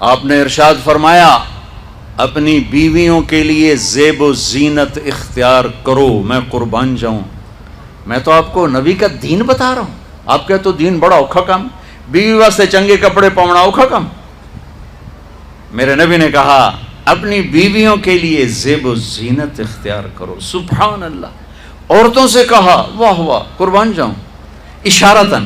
آپ نے ارشاد فرمایا اپنی بیویوں کے لیے زیب و زینت اختیار کرو، میں قربان جاؤں، میں تو آپ کو نبی کا دین بتا رہا ہوں، آپ کہتے تو دین بڑا اوکھا کام، بیوی واسطے چنگے کپڑے پاؤنا اوکھا کام۔ میرے نبی نے کہا اپنی بیویوں کے لیے زیب و زینت اختیار کرو۔ سبحان اللہ۔ عورتوں سے کہا، واہ واہ، قربان جاؤں، اشارتاً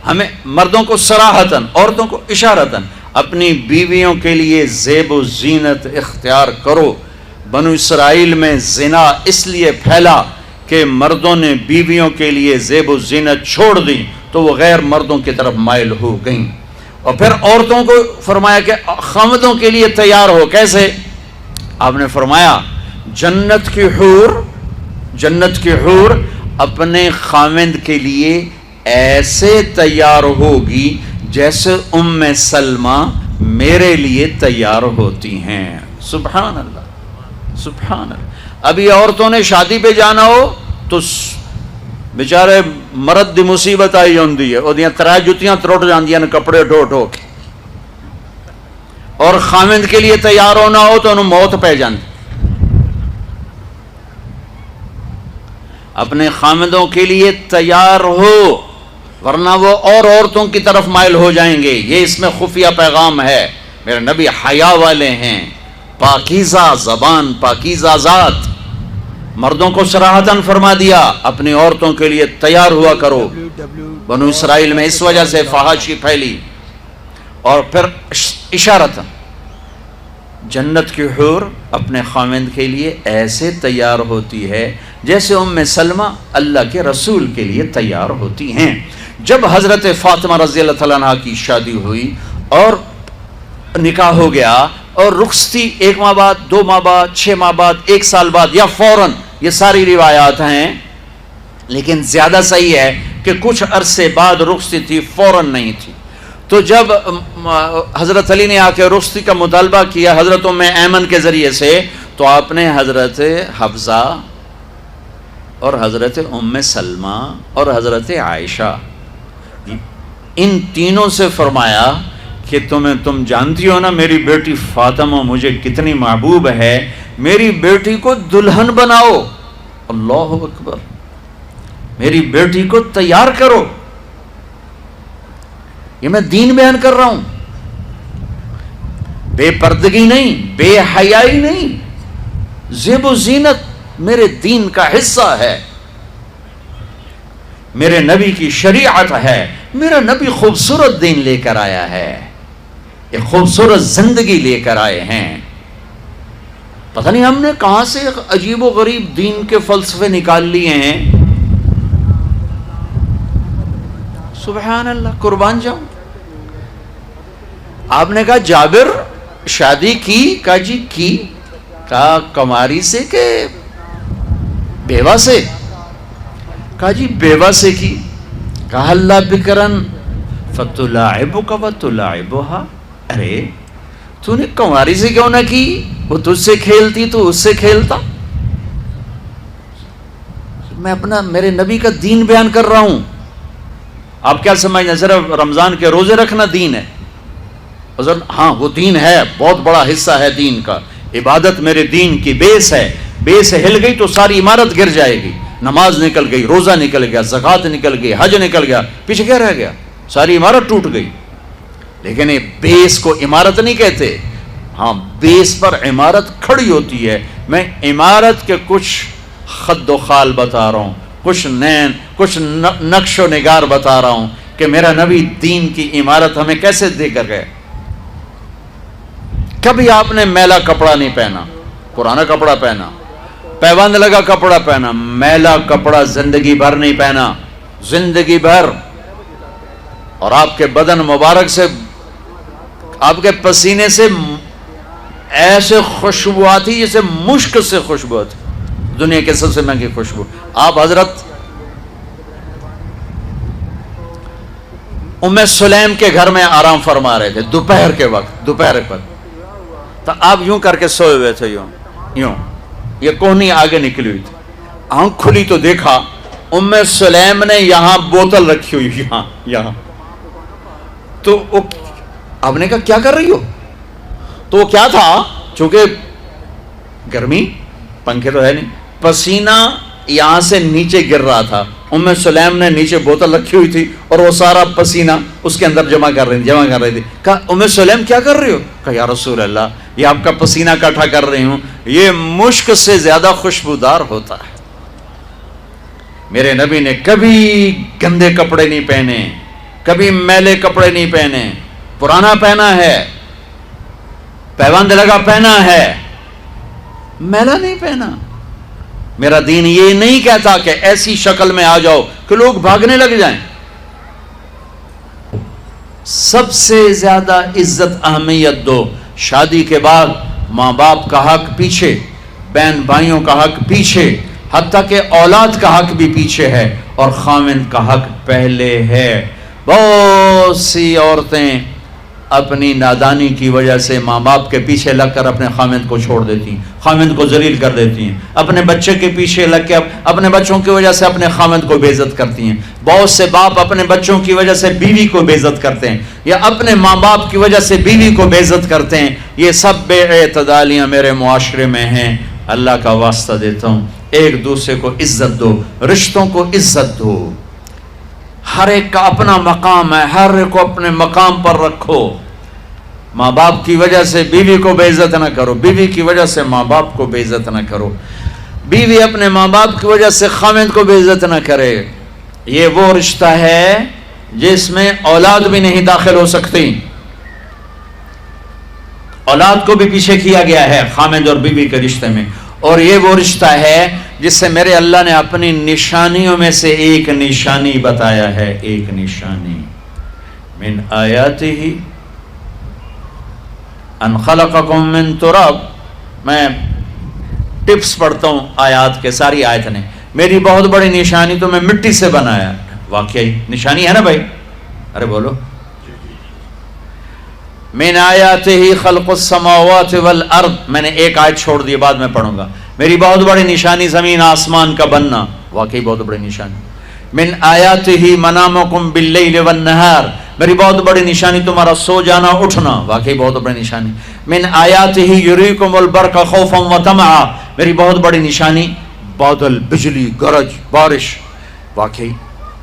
ہمیں مردوں کو صراحتاً، عورتوں کو اشارتاً، اپنی بیویوں کے لیے زیب و زینت اختیار کرو۔ بنو اسرائیل میں زنا اس لیے پھیلا کہ مردوں نے بیویوں کے لیے زیب و زینت چھوڑ دی تو وہ غیر مردوں کی طرف مائل ہو گئیں۔ اور پھر عورتوں کو فرمایا کہ خامدوں کے لیے تیار ہو۔ کیسے؟ آپ نے فرمایا جنت کی حور اپنے خامد کے لیے ایسے تیار ہوگی جیسے ام سلمہ میرے لیے تیار ہوتی ہیں۔ سبحان اللہ، سبحان اللہ۔ ابھی عورتوں نے شادی پہ جانا ہو تو بیچارے مرد دی مصیبت آئی ہوندی ہے، اودیاں ترائے جتیاں تروٹ جاندیاں نے کپڑے ڈھو ڈھو کے، اور خامد کے لیے تیار ہونا ہو تو انہوں موت پہ جاندی۔ اپنے خامدوں کے لیے تیار ہو ورنہ وہ اور عورتوں کی طرف مائل ہو جائیں گے۔ یہ اس میں خفیہ پیغام ہے۔ میرے نبی حیا والے ہیں، پاکیزہ زبان، پاکیزہ ذات۔ مردوں کو صراحتاً فرما دیا اپنی عورتوں کے لیے تیار ہوا کرو۔ بنو اسرائیل میں اس وجہ سے فحاشی پھیلی۔ اور پھر اشارتاً جنت کی حور اپنے خامند کے لیے ایسے تیار ہوتی ہے جیسے ام سلمہ اللہ کے رسول کے لیے تیار ہوتی ہیں۔ جب حضرت فاطمہ رضی اللہ تعالیٰ عنہ کی شادی ہوئی اور نکاح ہو گیا اور رخصتی 1 ماہ بعد، 2 ماہ بعد، 6 ماہ بعد، 1 سال بعد یا فوراً، یہ ساری روایات ہیں، لیکن زیادہ صحیح ہے کہ کچھ عرصے بعد رخصتی تھی، فوراً نہیں تھی۔ تو جب حضرت علی نے آ کے رخصتی کا مطالبہ کیا حضرت ام ایمن کے ذریعے سے، تو آپ نے حضرت حفصہ اور حضرت ام سلمہ اور حضرت عائشہ ان تینوں سے فرمایا کہ تم جانتی ہو نا میری بیٹی فاطمہ مجھے کتنی محبوب ہے، میری بیٹی کو دلہن بناؤ۔ اللہ اکبر، میری بیٹی کو تیار کرو۔ یہ میں دین بیان کر رہا ہوں، بے پردگی نہیں، بے حیائی نہیں، زیب و زینت میرے دین کا حصہ ہے، میرے نبی کی شریعت ہے، میرا نبی خوبصورت دین لے کر آیا ہے، ایک خوبصورت زندگی لے کر آئے ہیں۔ پتہ نہیں ہم نے کہاں سے عجیب و غریب دین کے فلسفے نکال لیے ہیں۔ سبحان اللہ، قربان جاؤں۔ آپ نے کہا جابر شادی کی؟ کہا جی کی۔ کہا کماری سے کہ بیوہ سے؟ کہا جی بیوہ سے کی۔ کہا اللہ بکرن فتلاعبک وتلاعبها، ارے تو نے کماری سے کیوں نہ کی؟ وہ تجھ سے کھیلتی تو اس سے کھیلتا۔ میں میرے نبی کا دین بیان کر رہا ہوں۔ آپ کیا سمجھنا صرف رمضان کے روزے رکھنا دین ہے؟ ہاں وہ دین ہے، بہت بڑا حصہ ہے دین کا۔ عبادت میرے دین کی بیس ہے، بیس ہل گئی تو ساری عمارت گر جائے گی۔ نماز نکل گئی، روزہ نکل گیا، زکوٰۃ نکل گئی، حج نکل گیا، پیچھے کیا رہ گیا؟ ساری عمارت ٹوٹ گئی۔ لیکن یہ بیس کو عمارت نہیں کہتے، ہاں بیس پر عمارت کھڑی ہوتی ہے۔ میں عمارت کے کچھ خد و خال بتا رہا ہوں، کچھ نقش و نگار بتا رہا ہوں کہ میرا نبی دین کی عمارت ہمیں کیسے دے کر گئے۔ کبھی آپ نے میلا کپڑا نہیں پہنا، پرانا کپڑا پہنا، پیوند لگا کپڑا پہنا، میلا کپڑا زندگی بھر نہیں پہنا، زندگی بھر۔ اور آپ کے بدن مبارک سے، آپ کے پسینے سے ایسے خوشبو آتی جیسے مشک سے خوشبو آتی، دنیا کے سب سے مہنگی خوشبو۔ آپ حضرت ام سلیم کے گھر میں آرام فرما رہے تھے دوپہر کے وقت، دوپہر پر، تو آپ یوں کر کے سوئے ہوئے تھے، یوں یہ کوہنی آگے نکلی ہوئی تھی۔ آنکھ کھلی تو دیکھا ام سلیم نے یہاں بوتل رکھی ہوئی، یہاں تو آپ نے کہا کیا کر رہی ہو؟ تو وہ کیا تھا، چونکہ گرمی، پنکھے تو ہے نہیں، پسینہ یہاں سے نیچے گر رہا تھا. ام سلیم نے نیچے بوتل رکھی ہوئی تھی اور وہ سارا پسینہ اس کے اندر جمع کر رہی تھی. کہا ام سلیم کیا کر رہی ہو؟ کہا یا رسول اللہ یہ آپ کا پسینہ اکٹھا کر رہی ہوں، یہ مشک سے زیادہ خوشبودار ہوتا ہے. میرے نبی نے کبھی گندے کپڑے نہیں پہنے، کبھی میلے کپڑے نہیں پہنے، پرانا پہنا ہے، پیوند لگا پہنا ہے، میلا نہیں پہنا. میرا دین یہ نہیں کہتا کہ ایسی شکل میں آ جاؤ کہ لوگ بھاگنے لگ جائیں. سب سے زیادہ عزت اہمیت دو. شادی کے بعد ماں باپ کا حق پیچھے، بہن بھائیوں کا حق پیچھے، حتیٰ کہ اولاد کا حق بھی پیچھے ہے اور خاوند کا حق پہلے ہے. بہت سی عورتیں اپنی نادانی کی وجہ سے ماں باپ کے پیچھے لگ کر اپنے خاوند کو چھوڑ دیتی ہیں، خاوند کو ذلیل کر دیتی ہیں. اپنے بچے کے پیچھے لگ کے اپنے بچوں کی وجہ سے اپنے خاوند کو بے عزت کرتی ہیں. بہت سے باپ اپنے بچوں کی وجہ سے بیوی کو بے عزت کرتے ہیں، یا اپنے ماں باپ کی وجہ سے بیوی کو بے عزت کرتے ہیں. یہ سب بے اعتدالیاں میرے معاشرے میں ہیں. اللہ کا واسطہ دیتا ہوں، ایک دوسرے کو عزت دو، رشتوں کو عزت دو. ہر ایک کا اپنا مقام ہے، ہر ایک کو اپنے مقام پر رکھو. ماں باپ کی وجہ سے بیوی کو بے عزت نہ کرو، بیوی کی وجہ سے ماں باپ کو بے عزت نہ کرو، بیوی اپنے ماں باپ کی وجہ سے خاوند کو بے عزت نہ کرے. یہ وہ رشتہ ہے جس میں اولاد بھی نہیں داخل ہو سکتی. اولاد کو بھی پیچھے کیا گیا ہے خاوند اور بیوی کے رشتے میں. اور یہ وہ رشتہ ہے جس سے میرے اللہ نے اپنی نشانیوں میں سے ایک نشانی بتایا ہے. ایک نشانی، من آیاتہ ان خلقکم من تراب. میں ٹپس پڑھتا ہوں آیات کے، ساری آیت نے. میری بہت بڑی نشانی تو میں مٹی سے بنایا. واقعی نشانی ہے نا بھائی؟ ارے بولو. من آیاتہ خلق السماوات والارض. میں نے ایک آیت چھوڑ دی، بعد میں پڑھوں گا. میری بہت بڑی نشانی زمین آسمان کا بننا. واقعی بہت بڑی نشانی. من آیاتہ منامکم باللیل والنہار. میری بہت بڑی نشانی تمہارا سو جانا اٹھنا. واقعی بہت بڑی نشانی. من آیاتہ یریکم البرق خوفا وطمعا. میری بہت بڑی نشانی بادل، بجلی، گرج، بارش. واقعی.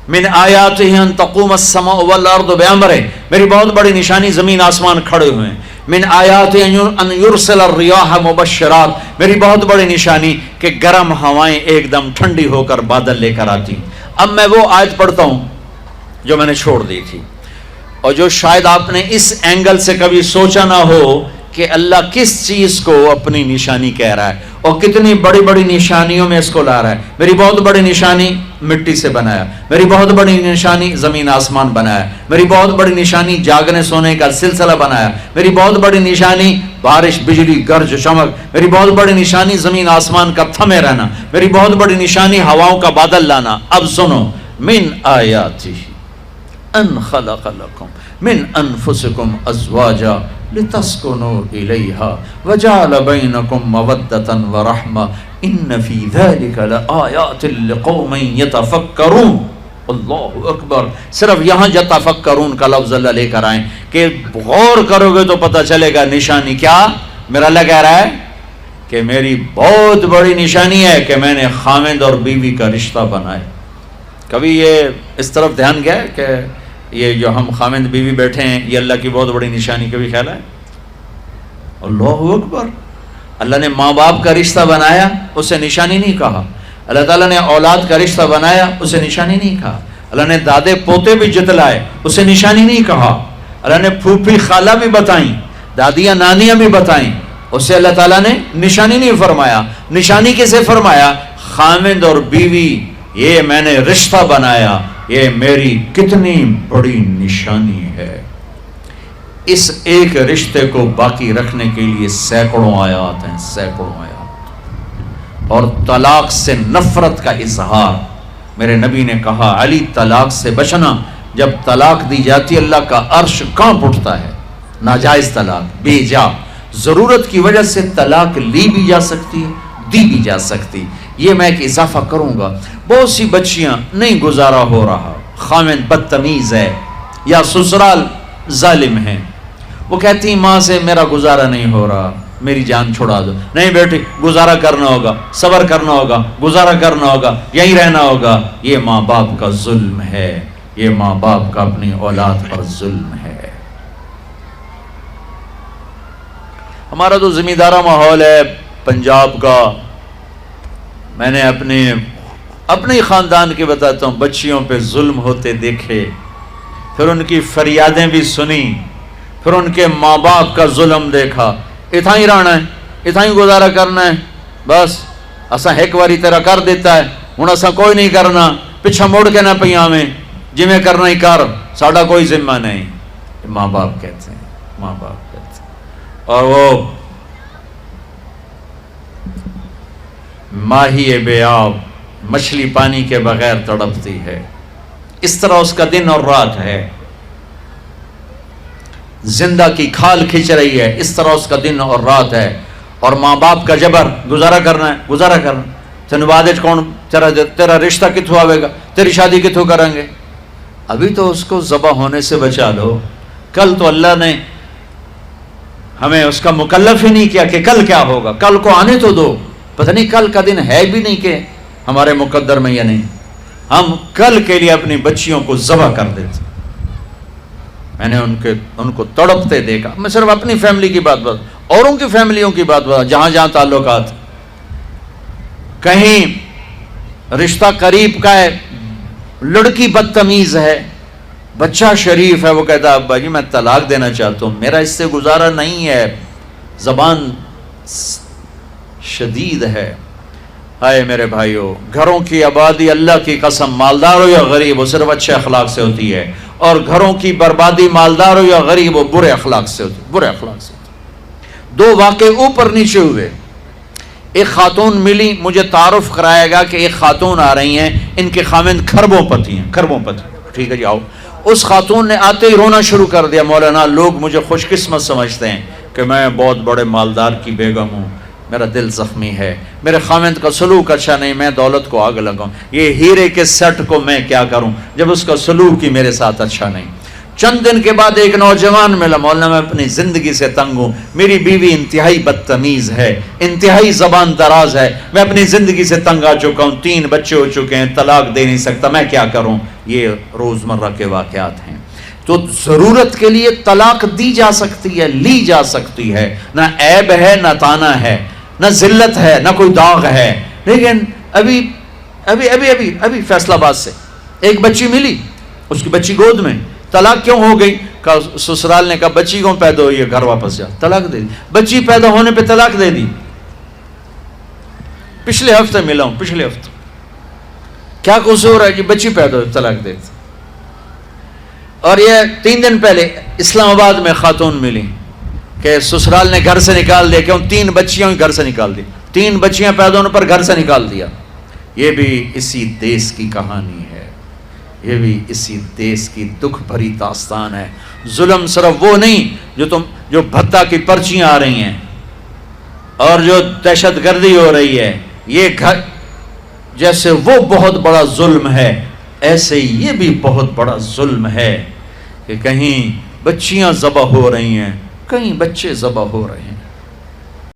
من آیاتہ ان تقوم السماء والارض بامرہ. میری بہت بڑی نشانی زمین آسمان کھڑے ہوئے ہیں. من آیاتہ ان یرسل الریاح مبشرات. میری بہت بڑی نشانی کہ گرم ہوائیں ایک دم ٹھنڈی ہو کر بادل لے کر آتی. اب میں وہ آیت پڑھتا ہوں جو میں نے چھوڑ دی تھی، اور جو شاید آپ نے اس اینگل سے کبھی سوچا نہ ہو کہ اللہ کس چیز کو اپنی نشانی کہہ رہا ہے اور کتنی بڑی بڑی نشانیوں میں اس کو لا رہا ہے. میری بہت بڑی نشانی مٹی سے بنایا. میری بہت بڑی نشانی زمین آسمان بنایا. میری بہت بڑی نشانی جاگنے سونے کا سلسلہ بنایا. میری بہت بڑی نشانی بارش، بجلی، گرج، چمک. میری بہت بڑی نشانی زمین آسمان کا تھمے رہنا. میری بہت بڑی نشانی ہواؤں کا بادل لانا. اب سنو، من آیاتہ ان خلق لکم من انفسکم ازواجا لتسکنوا الیہا وجعل بینکم مودۃ ورحمہ ان فی ذلک لآیات لقوم یتفکرون. اللہ اکبر. صرف یہاں یتفکرون کا لفظ اللہ لے کر آئیں کہ غور کرو گے تو پتہ چلے گا نشانی کیا. میرا اللہ کہہ رہا ہے کہ میری بہت بڑی نشانی ہے کہ میں نے خاوند اور بیوی کا رشتہ بنایا. کبھی یہ اس طرف دھیان گیا ہے کہ یہ جو ہم خاوند بیوی بیٹھے ہیں یہ اللہ کی بہت بڑی نشانی؟ کبھی خیال ہے؟ اللہ اکبر. اللہ نے ماں باپ کا رشتہ بنایا، اسے نشانی نہیں کہا. اللہ تعالیٰ نے اولاد کا رشتہ بنایا، اسے نشانی نہیں کہا. اللہ نے دادے پوتے بھی جتلائے، اسے نشانی نہیں کہا. اللہ نے پھوپھی خالہ بھی بتائیں، دادیاں نانیاں بھی بتائیں، اسے اللہ تعالیٰ نے نشانی نہیں فرمایا. نشانی کسے فرمایا؟ خاوند اور بیوی، یہ میں نے رشتہ بنایا، یہ میری کتنی بڑی نشانی ہے. اس ایک رشتے کو باقی رکھنے کے لیے سینکڑوں آیات ہیں، سینکڑوں آیات. اور طلاق سے نفرت کا اظہار. میرے نبی نے کہا علی طلاق سے بچنا. جب طلاق دی جاتی اللہ کا عرش کانپ اٹھتا ہے. ناجائز طلاق، بے جا، ضرورت کی وجہ سے طلاق لی بھی جا سکتی ہے، دی بھی جا سکتی. یہ میں ایک اضافہ کروں گا. بہت سی بچیاں نہیں گزارا ہو رہا، خاوند بدتمیز ہے یا سسرال ظالم ہے، وہ کہتی ماں سے میرا گزارا نہیں ہو رہا، میری جان چھڑا دو. نہیں بیٹی گزارا کرنا ہوگا، صبر کرنا ہوگا، گزارا کرنا ہوگا، یہیں رہنا ہوگا. یہ ماں باپ کا ظلم ہے، یہ ماں باپ کا اپنی اولاد پر ظلم ہے. ہمارا تو زمیندارہ ماحول ہے پنجاب کا. میں نے اپنے خاندان کے بتاتا ہوں، بچیوں پہ ظلم ہوتے دیکھے، پھر ان کی فریادیں بھی سنی، پھر ان کے ماں باپ کا ظلم دیکھا. اتنا ہی رہنا ہے، اتنا ہی گزارا کرنا ہے، بس اساں ایک باری تیرا کر دیتا ہے، ہوں اساں کوئی نہیں کرنا، پچھا مڑ کے نہ پہ آویں، جویں کرنا ہی کر، ساڈا کوئی ذمہ نہیں. ماں باپ کہتے ہیں، ماں باپ کہتے ہیں. اور وہ ماہی بے آب مچھلی پانی کے بغیر تڑپتی ہے، اس طرح اس کا دن اور رات ہے. زندہ کی کھال کھچ رہی ہے، اس طرح اس کا دن اور رات ہے. اور ماں باپ کا جبر، گزارا کرنا ہے، گزارا کرنا. تین بعد کون تیرا رشتہ کتوں آئے گا، تیری شادی کتوں کریں گے. ابھی تو اس کو ذبح ہونے سے بچا لو. کل تو اللہ نے ہمیں اس کا مکلف ہی نہیں کیا کہ کل کیا ہوگا، کل کو آنے تو دو. پتہ نہیں کل کا دن ہے بھی نہیں کہ ہمارے مقدر میں یا نہیں. ہم کل کے لیے اپنی بچیوں کو ذبح کر دیتے. میں نے ان کو تڑپتے دیکھا. میں صرف اپنی فیملی کی بات اوروں کی فیملیوں کی بات جہاں جہاں تعلقات. کہیں رشتہ قریب کا ہے، لڑکی بدتمیز ہے، بچہ شریف ہے، وہ کہتا ہے ابا جی میں طلاق دینا چاہتا ہوں، میرا اس سے گزارا نہیں ہے، زبان شدید ہے. آئے میرے بھائیو، گھروں کی آبادی اللہ کی قسم، مالدار ہو یا غریب ہو، صرف اچھے اخلاق سے ہوتی ہے. اور گھروں کی بربادی مالدار ہو یا غریب ہو برے اخلاق سے ہوتی ہے، برے اخلاق سے ہوتی ہے. دو واقعے اوپر نیچے ہوئے. ایک خاتون ملی، مجھے تعارف کرایا گا کہ ایک خاتون آ رہی ہیں، ان کے خاوند کھربوں پتی ہیں، کھربوں پتی. ٹھیک ہے جی آؤ. اس خاتون نے آتے ہی رونا شروع کر دیا. مولانا لوگ مجھے خوش قسمت سمجھتے ہیں کہ میں بہت بڑے مالدار کی بیگم ہوں، میرا دل زخمی ہے، میرے خاوند کا سلوک اچھا نہیں، میں دولت کو آگ لگاؤں، یہ ہیرے کے سیٹ کو میں کیا کروں جب اس کا سلوک ہی میرے ساتھ اچھا نہیں. چند دن کے بعد ایک نوجوان ملا. مولانا میں اپنی زندگی سے تنگ ہوں، میری بیوی انتہائی بدتمیز ہے، انتہائی زبان دراز ہے، میں اپنی زندگی سے تنگ آ چکا ہوں، 3 بچے ہو چکے ہیں، طلاق دے نہیں سکتا، میں کیا کروں. یہ روزمرہ کے واقعات ہیں. تو ضرورت کے لیے طلاق دی جا سکتی ہے، لی جا سکتی ہے، نہ عیب ہے نہ تانا ہے، نہ ذلت ہے نہ کوئی داغ ہے. لیکن ابھی فیصلہ آباد سے ایک بچی ملی، اس کی بچی گود میں. طلاق کیوں ہو گئی؟ سسرال نے کہا بچی کیوں پیدا ہوئی ہے، گھر واپس جا. طلاق دے دی. بچی پیدا ہونے پہ طلاق دے دی. پچھلے ہفتے ملا ہوں، پچھلے ہفتے. کیا قصور ہے جی، بچی پیدا ہوئی طلاق دے دی. اور یہ 3 دن پہلے اسلام آباد میں خاتون ملی کہ سسرال نے گھر سے نکال دیا، کیوں 3 بچیاں گھر سے نکال دی، 3 بچیاں پیدا ہونے پر گھر سے نکال دیا. یہ بھی اسی دیس کی کہانی ہے، یہ بھی اسی دیس کی دکھ بھری داستان ہے. ظلم صرف وہ نہیں جو بھتہ کی پرچیاں آ رہی ہیں اور جو دہشت گردی ہو رہی ہے، یہ گھر جیسے وہ بہت بڑا ظلم ہے، ایسے یہ بھی بہت بڑا ظلم ہے کہ کہیں بچیاں ذبح ہو رہی ہیں، کہیں بچے ذبح ہو رہے ہیں.